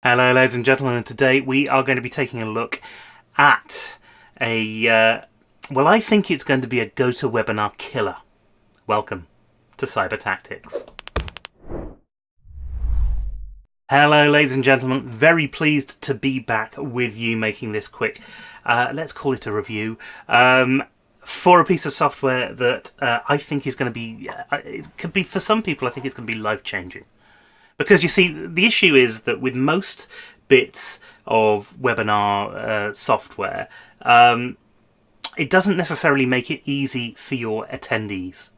Hello ladies and gentlemen, and today we are going to be taking a look at well, I think it's going to be a GoToWebinar killer. Welcome to Cyber Tactics. Hello ladies and gentlemen, very pleased to be back with you making this quick, let's call it a review, for a piece of software that I think is going to be, it could be for some people, I think it's going to be life-changing. Because you see, the issue is that with most bits of webinar software, it doesn't necessarily make it easy for your attendees.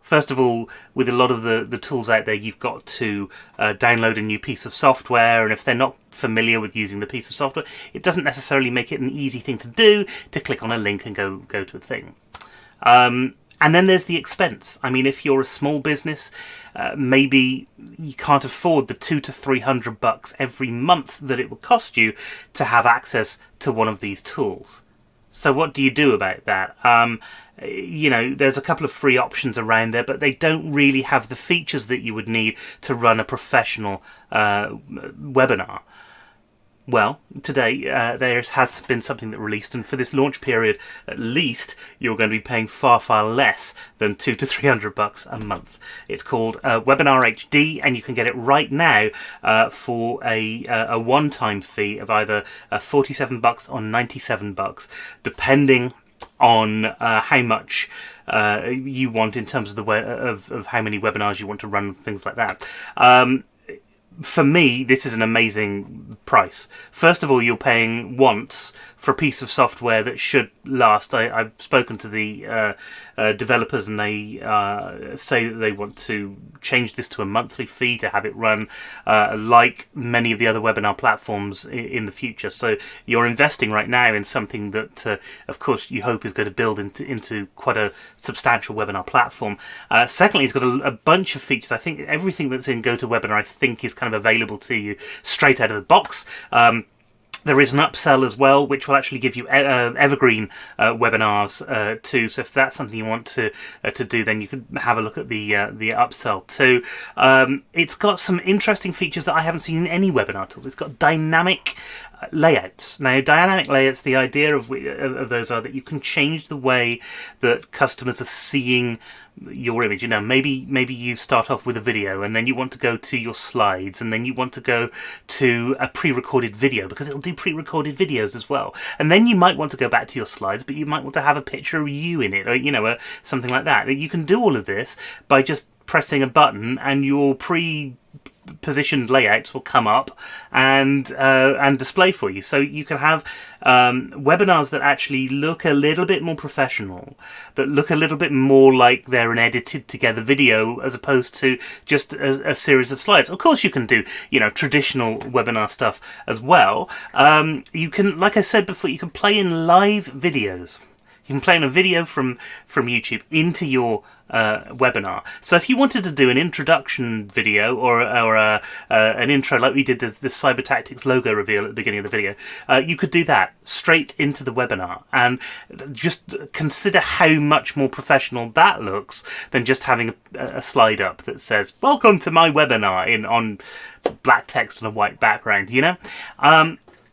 First of all, with a lot of the tools out there, you've got to download a new piece of software, and if they're not familiar with using the piece of software, it doesn't necessarily make it an easy thing to do to click on a link and go to a thing. And then there's the expense. I mean, if you're a small business, maybe you can't afford the $200 to $300 every month that it would cost you to have access to one of these tools. So what do you do about that? You know, there's a couple of free options around there, but they don't really have the features that you would need to run a professional webinar. Well, today there has been something that released, and for this launch period, at least, you're going to be paying far, far less than $200 to $300 a month. It's called WebinarHD, and you can get it right now for a one-time fee of either $47 or $97, depending on how much you want in terms of the way of how many webinars you want to run, things like that. For me, this is an amazing price. First of all, you're paying once for a piece of software that should last. I've spoken to the developers, and they say that they want to change this to a monthly fee to have it run like many of the other webinar platforms in the future. So you're investing right now in something that, of course, you hope is going to build into quite a substantial webinar platform. Secondly, it's got a bunch of features. I think everything that's in GoToWebinar, I think, is kind of available to you straight out of the box. There is an upsell as well, which will actually give you evergreen webinars too. So if that's something you want to do, then you can have a look at the upsell too. It's got some interesting features that I haven't seen in any webinar tools. It's got dynamic layouts. Now, dynamic layouts, the idea of those are that you can change the way that customers are seeing your image. You know, maybe you start off with a video, and then you want to go to your slides, and then you want to go to a pre-recorded video, because it'll do pre-recorded videos as well. And then you might want to go back to your slides, but you might want to have a picture of you in it, or you know, something like that. You can do all of this by just pressing a button, and your pre-positioned layouts will come up and display for you. So you can have webinars that actually look a little bit more professional, that look a little bit more like they're an edited together video as opposed to just a series of slides. Of course, you can do, you know, traditional webinar stuff as well. You can, like I said before, you can play in live videos. You can play in a video from YouTube into your webinar. So if you wanted to do an introduction video or an intro like we did the Cyber Tactics logo reveal at the beginning of the video, you could do that straight into the webinar, and just consider how much more professional that looks than just having a slide up that says "Welcome to my webinar" on black text on a white background. You know,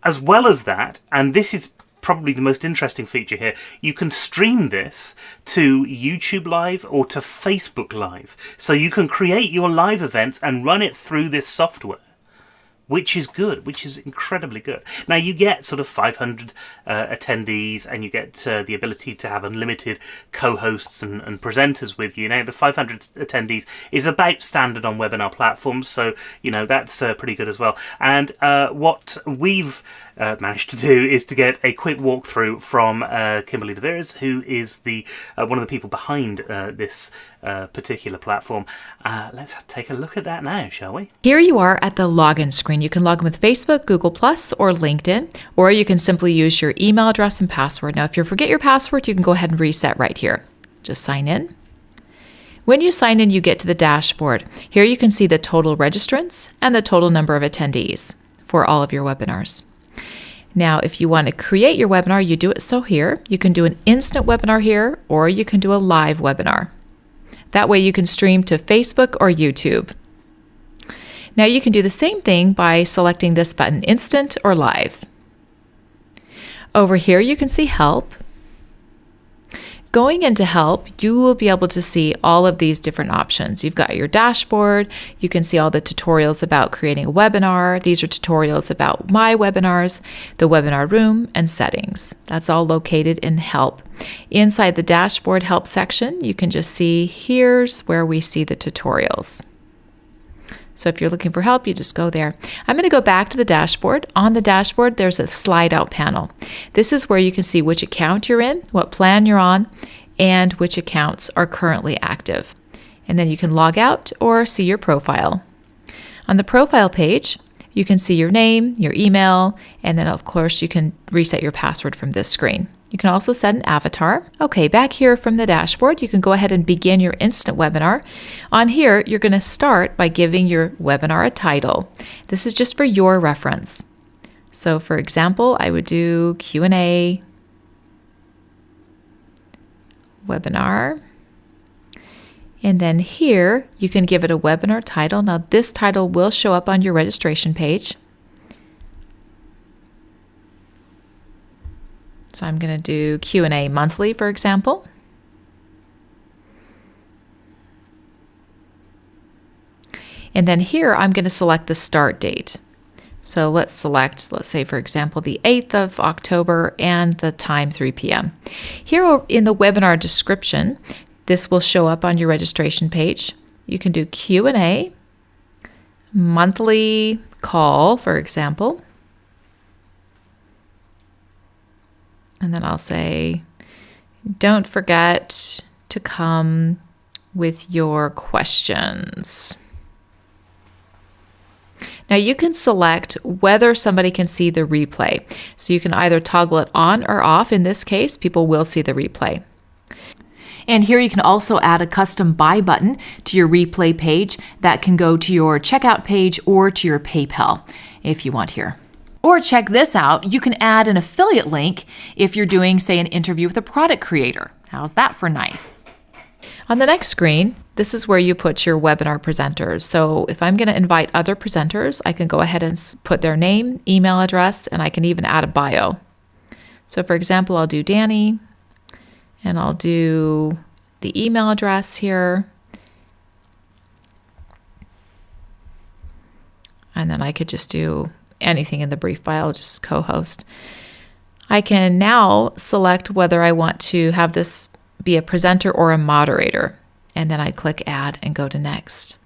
as well as that, and this is probably the most interesting feature here, you can stream this to YouTube Live or to Facebook Live. So you can create your live events and run it through this software, which is good, which is incredibly good. Now, you get sort of 500 attendees, and you get the ability to have unlimited co-hosts and presenters with you. Now, the 500 attendees is about standard on webinar platforms, so, you know, that's pretty good as well. And what we've managed to do is to get a quick walkthrough from Kimberly DeVeres, who is one of the people behind this particular platform. Let's take a look at that now, shall we? Here you are at the login screen. You can log in with Facebook, Google+, or LinkedIn, or you can simply use your email address and password. Now, if you forget your password, you can go ahead and reset right here. Just sign in. When you sign in, you get to the dashboard. Here you can see the total registrants and the total number of attendees for all of your webinars. Now, if you want to create your webinar, you do it so here. You can do an instant webinar here, or you can do a live webinar. That way you can stream to Facebook or YouTube. Now you can do the same thing by selecting this button, Instant or Live. Over here you can see Help. Going into Help, you will be able to see all of these different options. You've got your dashboard. You can see all the tutorials about creating a webinar. These are tutorials about my webinars, the webinar room, and settings. That's all located in Help. Inside the dashboard Help section, you can just see here's where we see the tutorials. So if you're looking for help, you just go there. I'm going to go back to the dashboard. On the dashboard, there's a slide out panel. This is where you can see which account you're in, what plan you're on, and which accounts are currently active. And then you can log out or see your profile. On the profile page, you can see your name, your email, and then of course you can reset your password from this screen. You can also set an avatar. Okay, back here from the dashboard, you can go ahead and begin your instant webinar. On here, you're going to start by giving your webinar a title. This is just for your reference. So for example, I would do Q&A webinar. And then here, you can give it a webinar title. Now this title will show up on your registration page. So I'm going to do Q&A monthly, for example. And then here, I'm going to select the start date. So let's select, let's say, for example, the 8th of October and the time 3 p.m. Here in the webinar description, this will show up on your registration page. You can do Q&A, monthly call, for example. And then I'll say, don't forget to come with your questions. Now you can select whether somebody can see the replay. So you can either toggle it on or off. In this case, people will see the replay. And here you can also add a custom buy button to your replay page that can go to your checkout page or to your PayPal if you want here. Or check this out, you can add an affiliate link if you're doing, say, an interview with a product creator. How's that for nice? On the next screen, this is where you put your webinar presenters. So if I'm going to invite other presenters, I can go ahead and put their name, email address, and I can even add a bio. So for example, I'll do Danny, and I'll do the email address here. And then I could just do anything in the brief bio, just co-host. I can now select whether I want to have this be a presenter or a moderator. And then I click add and go to next.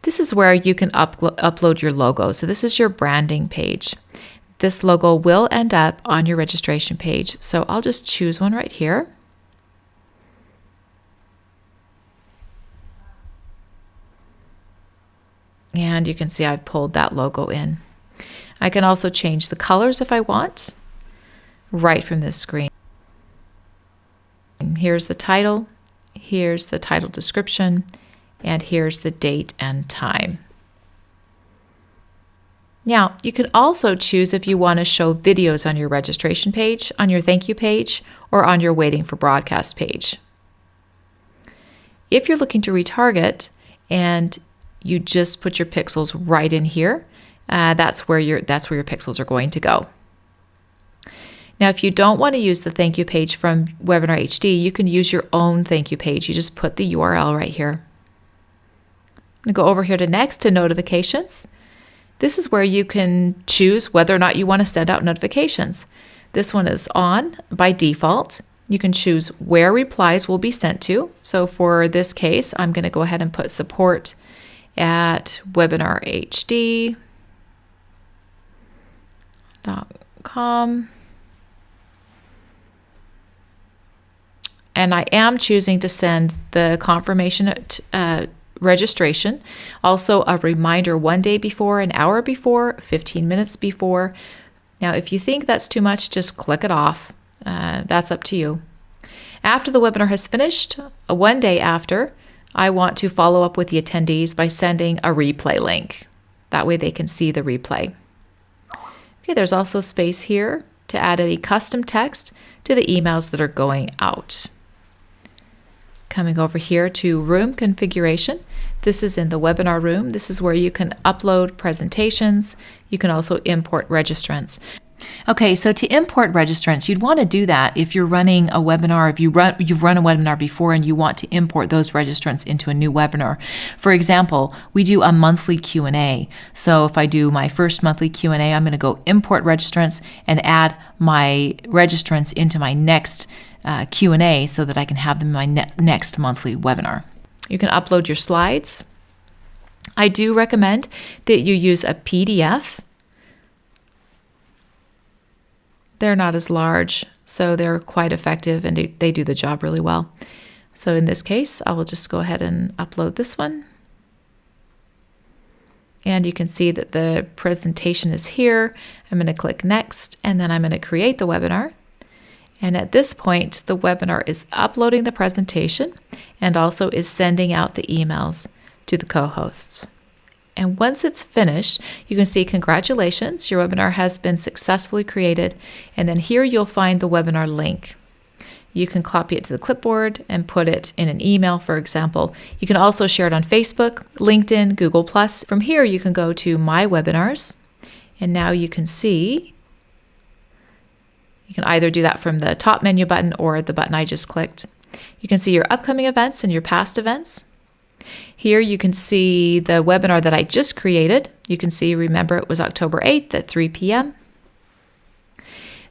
This is where you can upload your logo. So this is your branding page. This logo will end up on your registration page. So I'll just choose one right here. And you can see I've pulled that logo in. I can also change the colors if I want, right from this screen. Here's the title, here's the title description, and here's the date and time. Now, you can also choose if you want to show videos on your registration page, on your thank you page, or on your waiting for broadcast page. If you're looking to retarget and you just put your pixels right in here, that's where your pixels are going to go. Now, if you don't want to use the thank you page from WebinarHD, you can use your own thank you page. You just put the URL right here. I'm going to go over here to next to notifications. This is where you can choose whether or not you want to send out notifications. This one is on by default. You can choose where replies will be sent to. So for this case, I'm going to go ahead and put support at WebinarHD.com. And I am choosing to send the confirmation registration, also a reminder 1 day before, an hour before, 15 minutes before. Now, if you think that's too much, just click it off. That's up to you. After the webinar has finished, 1 day after, I want to follow up with the attendees by sending a replay link. That way they can see the replay. Okay, there's also space here to add any custom text to the emails that are going out. Coming over here to room configuration. This is in the webinar room. This is where you can upload presentations. You can also import registrants. Okay, so to import registrants, you'd want to do that if you're running a webinar, if you've run a webinar before and you want to import those registrants into a new webinar. For example, we do a monthly Q&A. So if I do my first monthly Q&A, I'm going to go import registrants and add my registrants into my next Q&A so that I can have them in my next monthly webinar. You can upload your slides. I do recommend that you use a PDF. They're not as large, so they're quite effective and they do the job really well. So in this case, I will just go ahead and upload this one. And you can see that the presentation is here. I'm going to click next, and then I'm going to create the webinar. And at this point, the webinar is uploading the presentation and also is sending out the emails to the co-hosts. And once it's finished, you can see congratulations, your webinar has been successfully created. And then here you'll find the webinar link. You can copy it to the clipboard and put it in an email, for example. You can also share it on Facebook, LinkedIn, Google+. From here, you can go to My Webinars. And now you can see, you can either do that from the top menu button or the button I just clicked. You can see your upcoming events and your past events. Here you can see the webinar that I just created. You can see, remember, it was October 8th at 3 p.m.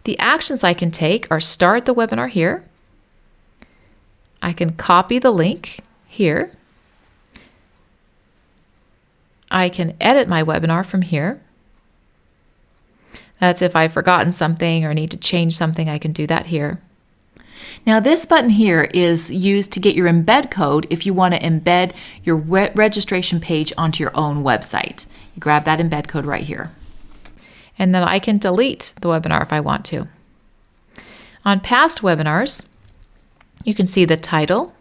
The actions I can take are start the webinar here. I can copy the link here. I can edit my webinar from here. That's if I've forgotten something or need to change something, I can do that here. Now this button here is used to get your embed code if you want to embed your registration page onto your own website. You grab that embed code right here. And then I can delete the webinar if I want to. On past webinars, you can see the title,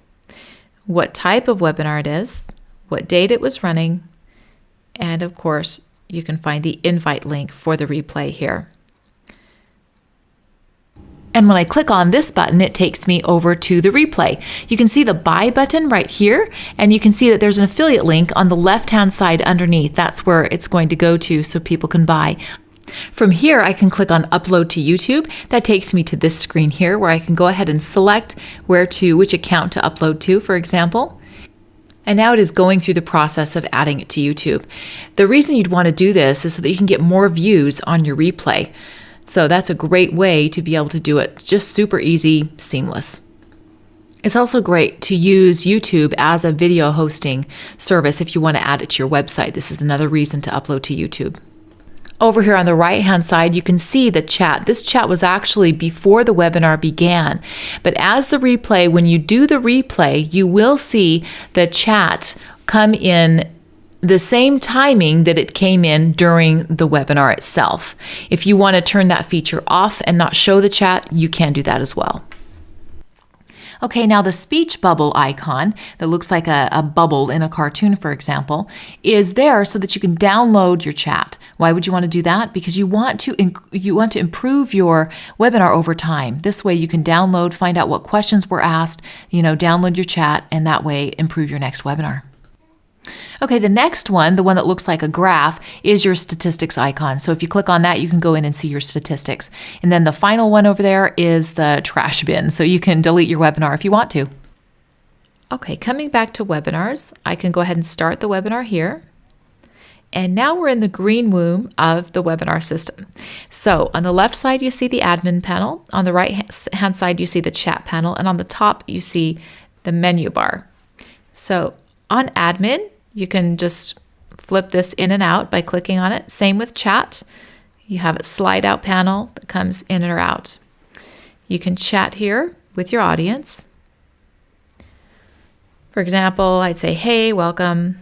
what type of webinar it is, what date it was running, and of course, you can find the invite link for the replay here. And when I click on this button, it takes me over to the replay. You can see the buy button right here, and you can see that there's an affiliate link on the left-hand side underneath. That's where it's going to go to so people can buy. From here, I can click on upload to YouTube. That takes me to this screen here where I can go ahead and select which account to upload to, for example. And now it is going through the process of adding it to YouTube. The reason you'd want to do this is so that you can get more views on your replay. So that's a great way to be able to do it. Just super easy, seamless. It's also great to use YouTube as a video hosting service if you want to add it to your website. This is another reason to upload to YouTube. Over here on the right-hand side, you can see the chat. This chat was actually before the webinar began. But as the replay, when you do the replay, you will see the chat come in the same timing that it came in during the webinar itself. If you want to turn that feature off and not show the chat, you can do that as well. Okay, now the speech bubble icon that looks like a bubble in a cartoon, for example, is there so that you can download your chat. Why would you want to do that? Because you want to improve your webinar over time. This way you can download, find out what questions were asked, download your chat, and that way improve your next webinar. Okay, the next one, the one that looks like a graph, is your statistics icon. So if you click on that, you can go in and see your statistics. And then the final one over there is the trash bin. So you can delete your webinar if you want to. Okay, coming back to webinars, I can go ahead and start the webinar here. And now we're in the green room of the webinar system. So on the left side, you see the admin panel. On the right-hand side, you see the chat panel. And on the top, you see the menu bar. So on admin, you can just flip this in and out by clicking on it. Same with chat. You have a slide out panel that comes in or out. You can chat here with your audience. For example, I'd say, hey, welcome.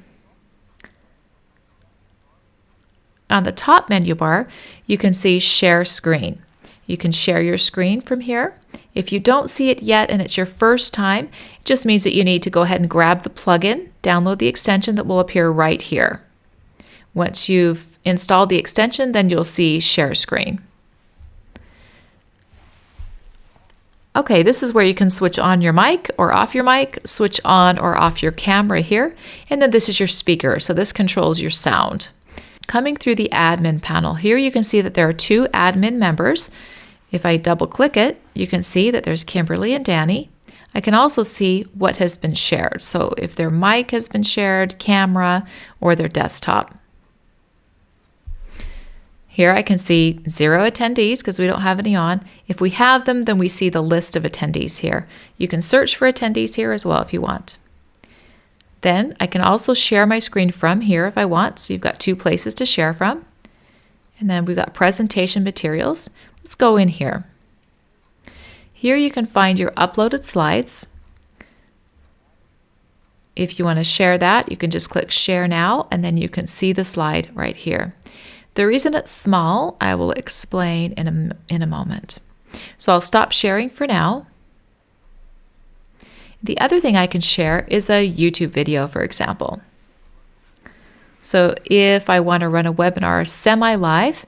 On the top menu bar, you can see share screen. You can share your screen from here. If you don't see it yet and it's your first time, it just means that you need to go ahead and grab the plugin, download the extension that will appear right here. Once you've installed the extension, then you'll see share screen. Okay, this is where you can switch on your mic or off your mic, switch on or off your camera here, and then this is your speaker, so this controls your sound. Coming through the admin panel, here you can see that there are 2 admin members. If I double click it, you can see that there's Kimberly and Danny. I can also see what has been shared, so if their mic has been shared, camera, or their desktop. Here I can see 0 attendees because we don't have any on. If we have them, then we see the list of attendees here. You can search for attendees here as well if you want. Then I can also share my screen from here if I want. So you've got 2 places to share from. And then we've got presentation materials. Let's go in here. Here you can find your uploaded slides. If you want to share that, you can just click Share Now, and then you can see the slide right here. The reason it's small, I will explain in a moment. So I'll stop sharing for now. The other thing I can share is a YouTube video, for example. So if I want to run a webinar semi-live,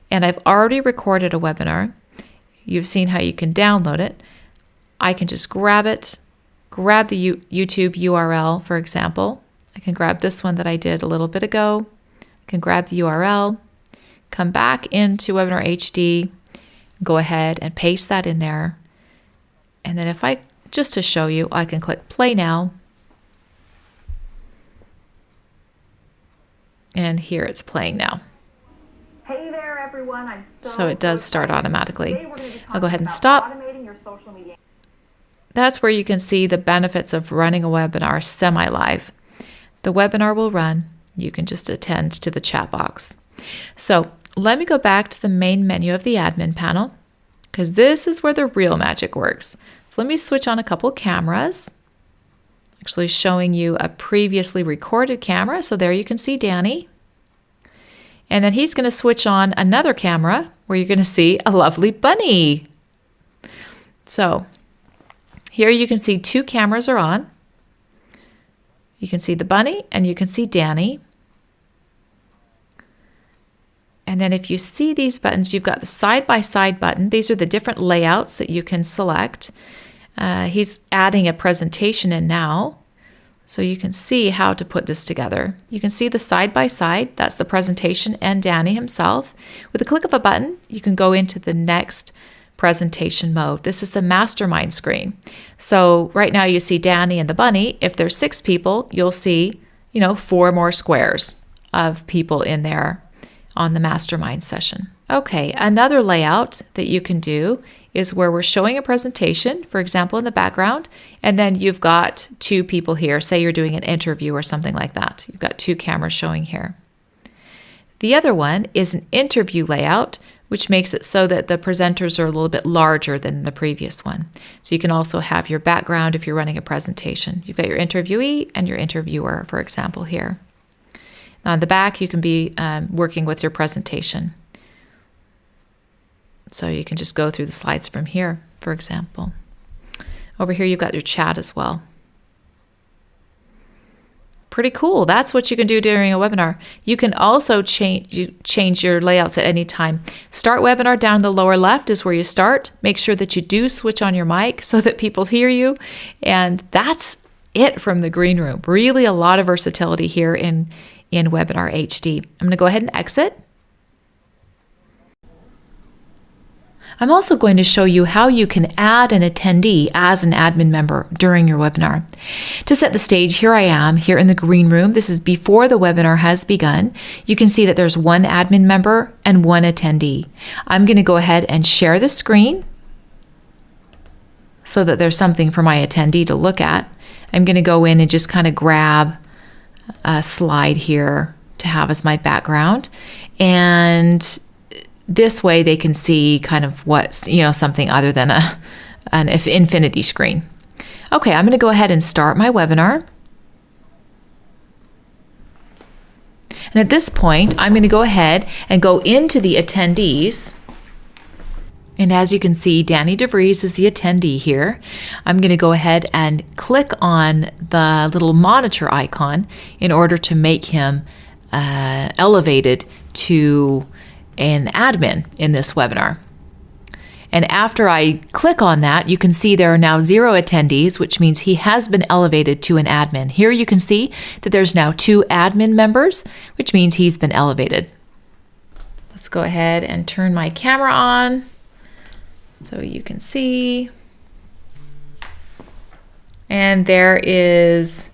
and I've already recorded a webinar, you've seen how you can download it. I can just grab it, grab the YouTube URL, for example. I can grab this one that I did a little bit ago. I can grab the URL. Come back into WebinarHD, go ahead and paste that in there. And then if I, just to show you, I can click play now. And here it's playing now. Hey there everyone, so it does start automatically. I'll go ahead and stop. That's where you can see the benefits of running a webinar semi-live. The webinar will run. You can just attend to the chat box. So let me go back to the main menu of the admin panel, because this is where the real magic works. So let me switch on a couple cameras, actually showing you a previously recorded camera. So there you can see Danny. And then he's going to switch on another camera where you're going to see a lovely bunny. So here you can see 2 cameras are on. You can see the bunny and you can see Danny. And then if you see these buttons, you've got the side-by-side button. These are the different layouts that you can select. He's adding a presentation in now, so you can see how to put this together. You can see the side-by-side, that's the presentation and Danny himself. With a click of a button, you can go into the next presentation mode. This is the mastermind screen. So right now you see Danny and the bunny. If there's 6 people, you'll see, 4 more squares of people in there on the mastermind session. Okay, another layout that you can do is where we're showing a presentation, for example, in the background, and then you've got 2 people here. Say you're doing an interview or something like that. You've got 2 cameras showing here. The other one is an interview layout, which makes it so that the presenters are a little bit larger than the previous one. So you can also have your background if you're running a presentation. You've got your interviewee and your interviewer, for example, here. On the back, you can be working with your presentation. So you can just go through the slides from here, for example. Over here, you've got your chat as well. Pretty cool. That's what you can do during a webinar. You can also change your layouts at any time. Start webinar down in the lower left is where you start. Make sure that you do switch on your mic so that people hear you. And that's it from the green room. Really a lot of versatility here in WebinarHD. I'm going to go ahead and exit. I'm also going to show you how you can add an attendee as an admin member during your webinar. To set the stage, here I am here in the green room. This is before the webinar has begun. You can see that there's 1 admin member and 1 attendee. I'm going to go ahead and share the screen so that there's something for my attendee to look at. I'm going to go in and just kind of grab a slide here to have as my background, and this way they can see kind of what's, something other than an infinity screen. Okay, I'm going to go ahead and start my webinar. And at this point, I'm going to go ahead and go into the attendees. And as you can see, Danny DeVries is the attendee here. I'm going to go ahead and click on the little monitor icon in order to make him elevated to an admin in this webinar. And after I click on that, you can see there are now 0 attendees, which means he has been elevated to an admin. Here you can see that there's now 2 admin members, which means he's been elevated. Let's go ahead and turn my camera on so you can see. And there is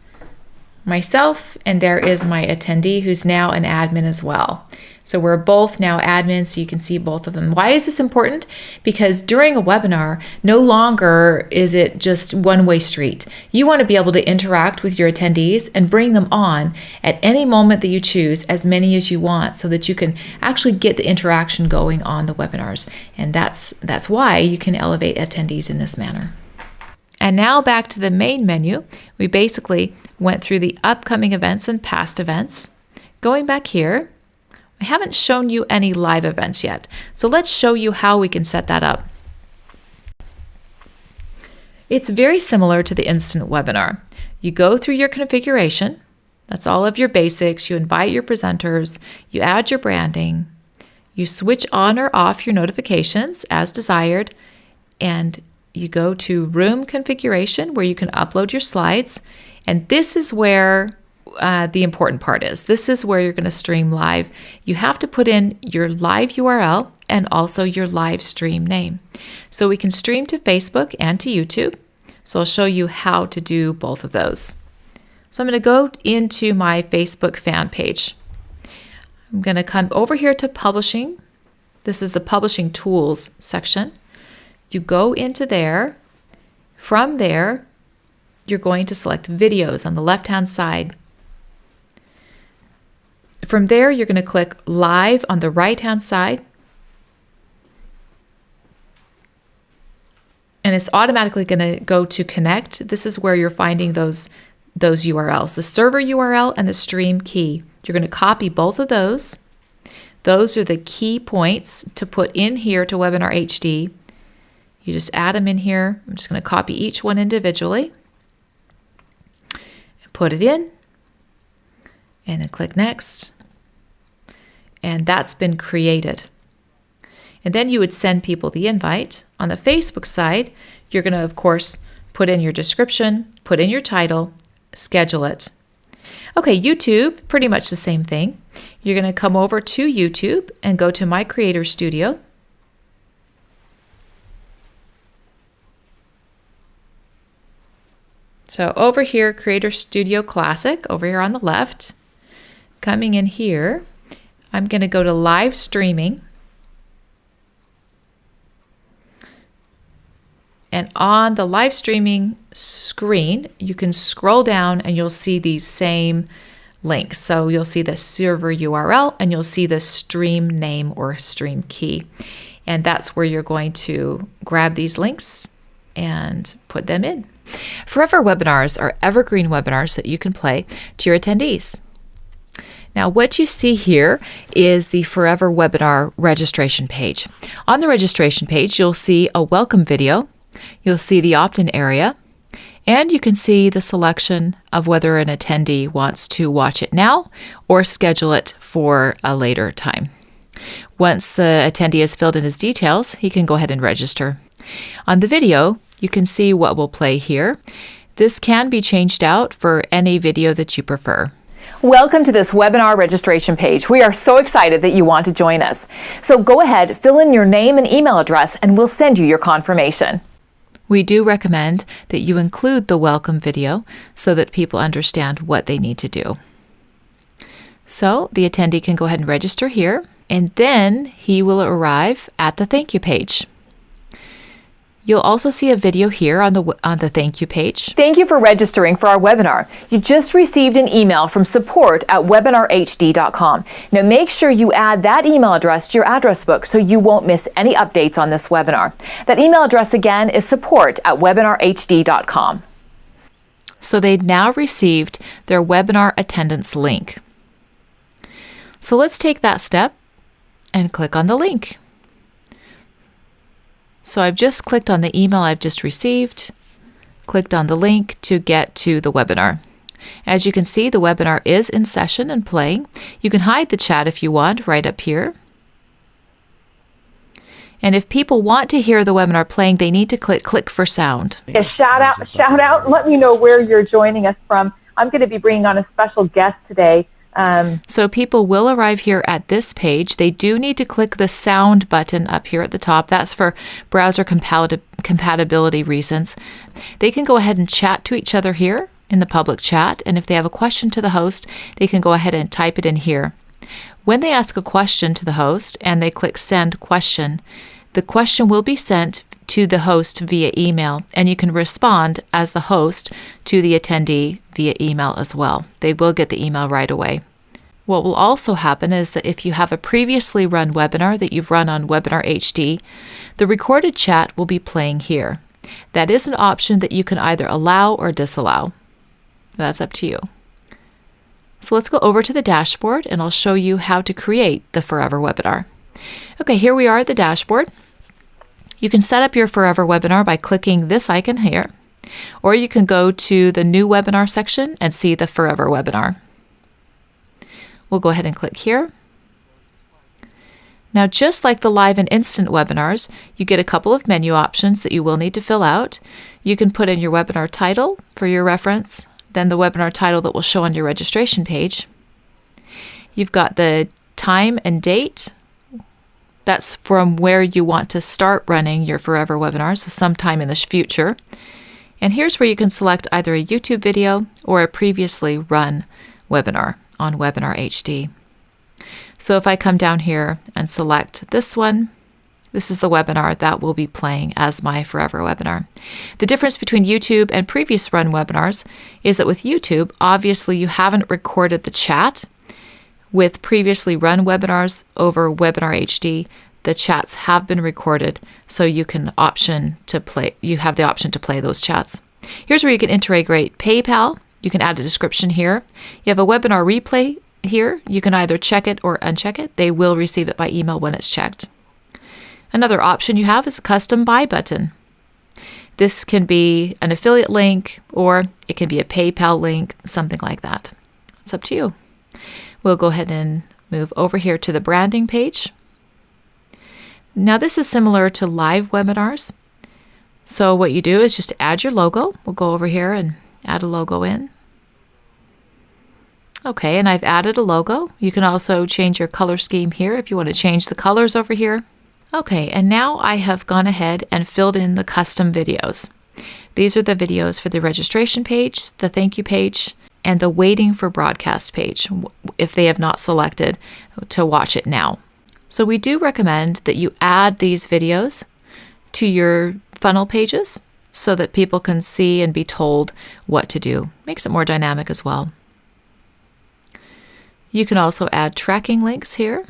myself, and there is my attendee who's now an admin as well. So we're both now admins, so you can see both of them. Why is this important? Because during a webinar, no longer is it just one-way street. You want to be able to interact with your attendees and bring them on at any moment that you choose, as many as you want, so that you can actually get the interaction going on the webinars. And that's why you can elevate attendees in this manner. And now back to the main menu. We basically went through the upcoming events and past events. Going back here, I haven't shown you any live events yet, so let's show you how we can set that up. It's very similar to the instant webinar. You go through your configuration, that's all of your basics, you invite your presenters, you add your branding, you switch on or off your notifications as desired, and you go to room configuration where you can upload your slides, and this is where the important part is. This is where you're going to stream live. You have to put in your live URL and also your live stream name. So we can stream to Facebook and to YouTube. So I'll show you how to do both of those. So I'm going to go into my Facebook fan page. I'm going to come over here to publishing. This is the publishing tools section. You go into there. From there, you're going to select videos on the left-hand side. From there, you're going to click live on the right-hand side. And it's automatically going to go to connect. This is where you're finding those URLs, the server URL and the stream key. You're going to copy both of those. Those are the key points to put in here to WebinarHD. You just add them in here. I'm just going to copy each one individually and put it in, and then click next. And that's been created. And then you would send people the invite. On the Facebook side, you're going to, of course, put in your description, put in your title, schedule it. Okay, YouTube, pretty much the same thing. You're going to come over to YouTube and go to My Creator Studio. So over here, Creator Studio Classic, over here on the left. Coming in here, I'm going to go to live streaming. And on the live streaming screen, you can scroll down and you'll see these same links. So you'll see the server URL and you'll see the stream name or stream key. And that's where you're going to grab these links and put them in. Forever webinars are evergreen webinars that you can play to your attendees. Now, what you see here is the Forever Webinar registration page. On the registration page, you'll see a welcome video, you'll see the opt-in area, and you can see the selection of whether an attendee wants to watch it now or schedule it for a later time. Once the attendee has filled in his details, he can go ahead and register. On the video, you can see what will play here. This can be changed out for any video that you prefer. Welcome to this webinar registration page. We are so excited that you want to join us. So go ahead, fill in your name and email address, and we'll send you your confirmation. We do recommend that you include the welcome video so that people understand what they need to do. So the attendee can go ahead and register here, and then he will arrive at the thank you page. You'll also see a video here on the thank you page. Thank you for registering for our webinar. You just received an email from support@webinarhd.com. Now make sure you add that email address to your address book so you won't miss any updates on this webinar. That email address again is support@webinarhd.com. So they've now received their webinar attendance link. So let's take that step and click on the link. So I've just clicked on the email I've just received, clicked on the link to get to the webinar. As you can see, the webinar is in session and playing. You can hide the chat if you want right up here. And if people want to hear the webinar playing, they need to click for sound. A shout out. Let me know where you're joining us from. I'm going to be bringing on a special guest today. So people will arrive here at this page. They do need to click the sound button up here at the top. That's for browser compatibility reasons. They can go ahead and chat to each other here in the public chat. And if they have a question to the host, they can go ahead and type it in here. When they ask a question to the host and they click send question, the question will be sent to the host via email, and you can respond as the host to the attendee via email as well. They will get the email right away. What will also happen is that if you have a previously run webinar that you've run on WebinarHD, the recorded chat will be playing here. That is an option that you can either allow or disallow. That's up to you. So let's go over to the dashboard and I'll show you how to create the Forever Webinar. Okay, here we are at the dashboard. You can set up your Forever Webinar by clicking this icon here, or you can go to the New Webinar section and see the Forever Webinar. We'll go ahead and click here. Now, just like the live and instant webinars, you get a couple of menu options that you will need to fill out. You can put in your webinar title for your reference, then the webinar title that will show on your registration page. You've got the time and date. That's from where you want to start running your Forever Webinar, so sometime in the future. And here's where you can select either a YouTube video or a previously run webinar on WebinarHD. So if I come down here and select this one, this is the webinar that will be playing as my Forever Webinar. The difference between YouTube and previous run webinars is that with YouTube, obviously you haven't recorded the chat. With previously run webinars over WebinarHD, the chats have been recorded, so you have the option to play those chats. Here's where you can integrate PayPal. You can add a description here. You have a webinar replay here. You can either check it or uncheck it. They will receive it by email when it's checked. Another option you have is a custom buy button. This can be an affiliate link or it can be a PayPal link, something like that. It's up to you. We'll go ahead and move over here to the branding page. Now this is similar to live webinars. So what you do is just add your logo. We'll go over here and add a logo in. Okay, and I've added a logo. You can also change your color scheme here if you want to change the colors over here. Okay, and now I have gone ahead and filled in the custom videos. These are the videos for the registration page, the thank you page, and the waiting for broadcast page if they have not selected to watch it now. So we do recommend that you add these videos to your funnel pages so that people can see and be told what to do. Makes it more dynamic as well. You can also add tracking links here.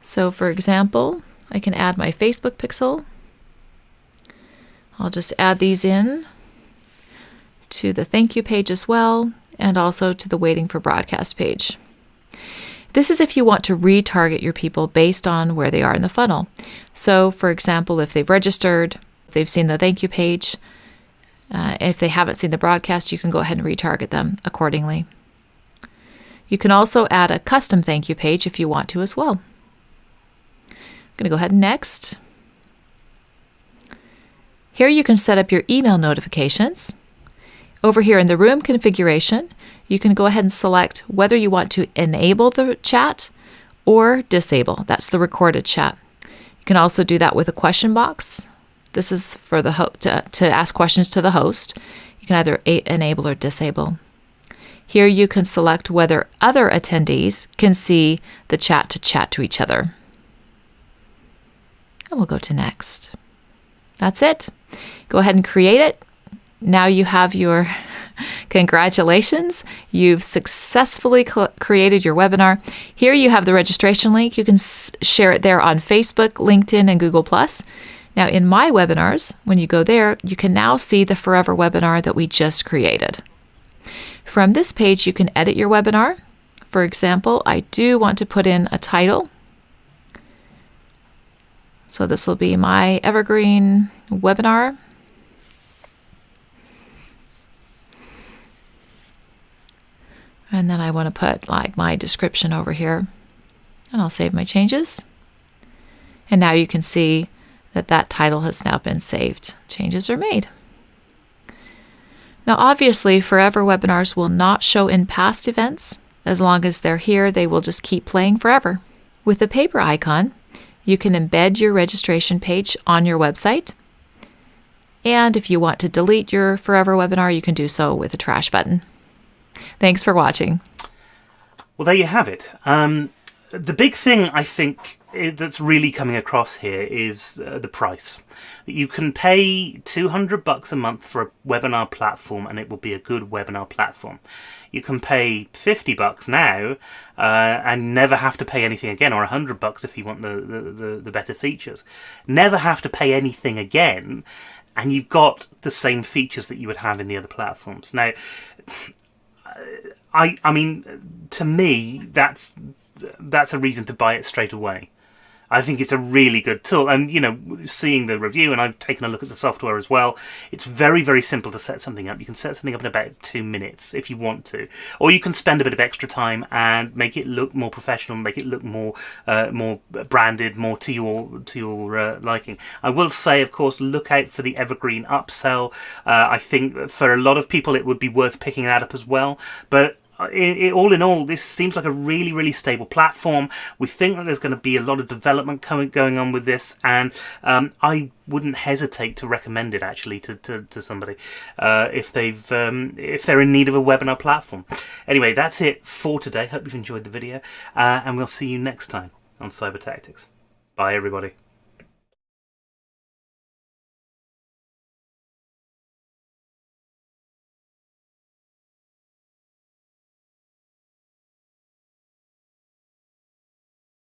So for example, I can add my Facebook pixel. I'll just add these in to the thank you page as well, and also to the waiting for broadcast page. This is if you want to retarget your people based on where they are in the funnel. So for example, if they've registered, they've seen the thank you page, if they haven't seen the broadcast, you can go ahead and retarget them accordingly. You can also add a custom thank you page if you want to as well. I'm going to go ahead and next. Here you can set up your email notifications. Over here in the room configuration, you can go ahead and select whether you want to enable the chat or disable. That's the recorded chat. You can also do that with a question box. This is for the to ask questions to the host. You can either enable or disable. Here you can select whether other attendees can see the chat to chat to each other. And we'll go to next. That's it. Go ahead and create it. Now you have your congratulations. You've successfully created your webinar. Here you have the registration link. You can share it there on Facebook, LinkedIn, and Google+. Now in my webinars, when you go there, you can now see the Forever Webinar that we just created. From this page, you can edit your webinar. For example, I do want to put in a title. So this will be my evergreen webinar. And then I want to put like my description over here. And I'll save my changes. And now you can see that that title has now been saved. Changes are made. Now, obviously, forever webinars will not show in past events. As long as they're here, they will just keep playing forever. With the paper icon, you can embed your registration page on your website. And if you want to delete your forever webinar, you can do so with a trash button. Thanks for watching. Well, there you have it. The big thing I think that's really coming across here is the price. You can pay $200 a month for a webinar platform and it will be a good webinar platform. You can pay $50 now and never have to pay anything again, or $100 if you want the better features. Never have to pay anything again, and you've got the same features that you would have in the other platforms. Now, I mean, to me, that's a reason to buy it straight away. I think it's a really good tool, and you know, seeing the review, and I've taken a look at the software as well, it's very, very simple to set something up. You can set something up in about 2 minutes if you want to, or you can spend a bit of extra time and make it look more professional, make it look more branded, more to your liking. I will say, of course, look out for the evergreen upsell. I think for a lot of people it would be worth picking that up as well, but all in all, this seems like a really, really stable platform. We think that there's going to be a lot of development going on with this, and I wouldn't hesitate to recommend it actually to somebody if they're in need of a webinar platform. Anyway, that's it for today. Hope you've enjoyed the video, and we'll see you next time on Cyber Tactics. Bye, everybody.